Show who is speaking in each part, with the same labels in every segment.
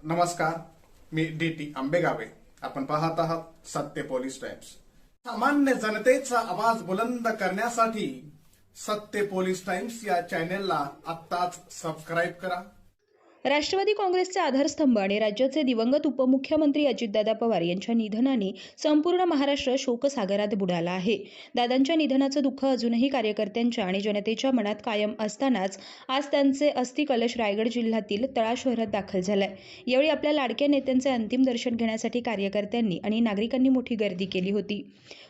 Speaker 1: नमस्कार, मी DT आंबेगावे. आपण पाहत आहात सत्य पोलीस टाइम्स. सामान्य जनतेचा आवाज बुलंद करण्यासाठी सत्य पोलीस टाइम्स या चॅनेलला आत्ताच सबस्क्राईब करा.
Speaker 2: राष्ट्रवादी काँग्रेसचे आधारस्तंभ आणि राज्याचे दिवंगत उपमुख्यमंत्री अजितदादा पवार यांच्या निधनाने संपूर्ण महाराष्ट्र शोकसागरात बुडाला आहे. दादांच्या निधनाचं दुःख अजूनही कार्यकर्त्यांच्या आणि जनतेच्या मनात कायम असतानाच आज त्यांचे अस्थि कलश रायगड जिल्ह्यातील तळा शहरात दाखल झालाय. यावेळी आपल्या लाडक्या नेत्यांचे अंतिम दर्शन घेण्यासाठी कार्यकर्त्यांनी आणि नागरिकांनी मोठी गर्दी केली होती.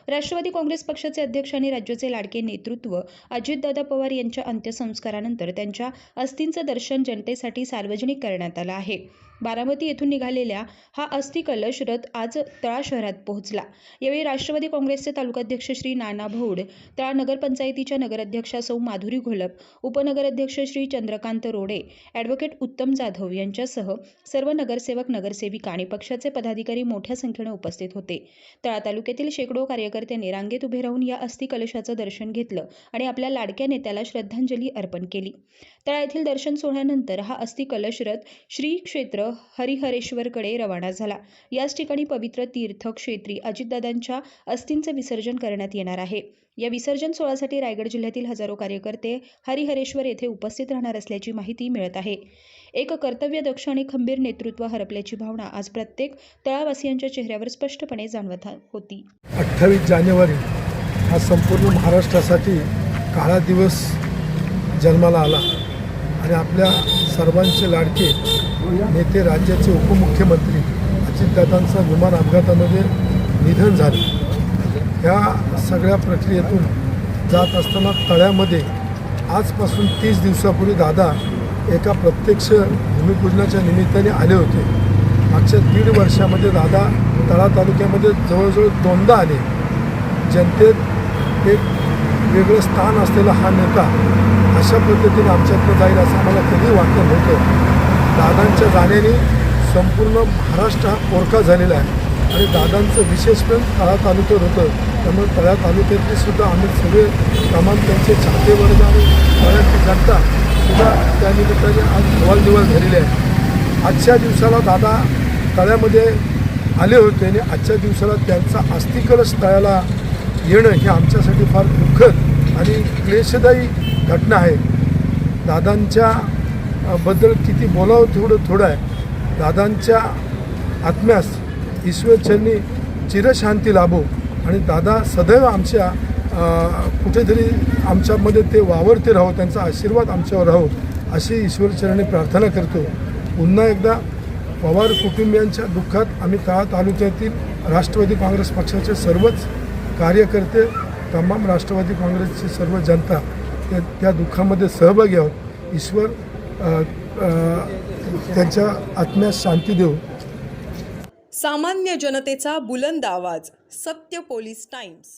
Speaker 2: राष्ट्रवादी काँग्रेस पक्षाचे अध्यक्ष आणि राज्याचे लाडके नेतृत्व अजितदादा पवार यांच्या अंत्यसंस्कारानंतर त्यांच्या अस्थींचं दर्शन जनतेसाठी सार्वजनिक करण्यात आलं आहे. बारामती येथून निघालेला हा अस्थि कलश रथ आज तळा शहरात पोहोचला. यावेळी राष्ट्रवादी काँग्रेसचे तालुकाध्यक्ष श्री नाना भौड, तळा नगरपंचायतीच्या नगराध्यक्षा सौ माधुरी घोलप, उपनगराध्यक्ष श्री चंद्रकांत रोडे, ॲडव्होकेट उत्तम जाधव यांच्यासह सर्व नगरसेवक, नगरसेविका आणि पक्षाचे पदाधिकारी मोठ्या संख्येने उपस्थित होते. तळा तालुक्यातील शेकडो कार्यकर्त्यांनी रांगेत उभे राहून या अस्थि कलशाचं दर्शन घेतलं आणि आपल्या लाडक्या नेत्याला श्रद्धांजली अर्पण केली. तळा येथील दर्शन सोहळ्यानंतर हा अस्थि कलश रथ श्री क्षेत्र हरिहरेश्वरकडे रवाना झाला. याच ठिकाणी पवित्र तीर्थक्षेत्री अजितदादांच्या अस्थींचे विसर्जन करण्यात येणार आहे. या विसर्जन सोहळ्यासाठी रायगड जिल्ह्यातील हजारो कार्यकर्ते हरिहरेश्वर येथे उपस्थित राहणार असल्याची माहिती मिळत आहे. एक कर्तव्यदक्ष आणि खंबीर नेतृत्व हरपल्याची भावना आज प्रत्येक तळावासियांच्या चेहऱ्यावर स्पष्टपणे जाणवत होती.
Speaker 3: 28 जानेवारी हा संपूर्ण महाराष्ट्रासाठी काळा दिवस जन्माला आला आणि आपल्या सर्वांचे लाडके नेते, राज्याचे उपमुख्यमंत्री अजितदादांचं विमान अपघातामध्ये निधन झालं. ह्या सगळ्या प्रक्रियेतून जात असताना तळ्यामध्ये आजपासून 30 दिवसापूर्वी दादा एका प्रत्यक्ष भूमिपूजनाच्या निमित्ताने आले होते. मागच्या 1.5 वर्षामध्ये दादा तळा तालुक्यामध्ये जवळजवळ 2दा आले. जनतेत एक वेगळं स्थान असलेला हा नेता अशा पद्धतीने आमच्याकडे जाईल असं आम्हाला कधी वाटलं नव्हतं. दादांच्या जाण्याने संपूर्ण महाराष्ट्र हा पोरका झालेला आहे आणि दादांचं विशेष प्रेम तळा तालुक्यात होतं. त्यामुळे तळा तालुक्यातले सुद्धा आम्ही सगळे तमाम त्यांचे चाहते वर्ग आणि तळ्यातली जनता सुद्धा त्या निमित्ताने आज ढवळनिवळ झालेली आहे. आजच्या दिवसाला दादा तळ्यामध्ये आले होते आणि आजच्या दिवसाला त्यांचा अस्थि कलश तळ्याला येणं हे आमच्यासाठी फार दुःखद आणि क्लेशदायी घटना आहे. दादांच्या बद्दल किती बोलावं थोडं आहे. दादांच्या आत्म्यास ईश्वरचरणी चिरशांती लाभो आणि दादा सदैव आमच्या कुठेतरी आमच्यामध्ये ते वावरते राहो, त्यांचा आशीर्वाद आमच्यावर राहो अशी ईश्वरचरणी प्रार्थना करतो. पुन्हा एकदा पवार कुटुंबियांच्या दुःखात आम्ही तळा तालुक्यातील राष्ट्रवादी काँग्रेस पक्षाचे सर्वच कार्यकर्ते, तमाम राष्ट्रवादी काँग्रेसची सर्व जनता त्या दुःखामध्ये सहभागी आहोत. ईश्वर त्यांच्या आत्म्यास शांती देव.
Speaker 4: सामान्य जनतेचा बुलंद आवाज, सत्य पोलीस टाइम्स.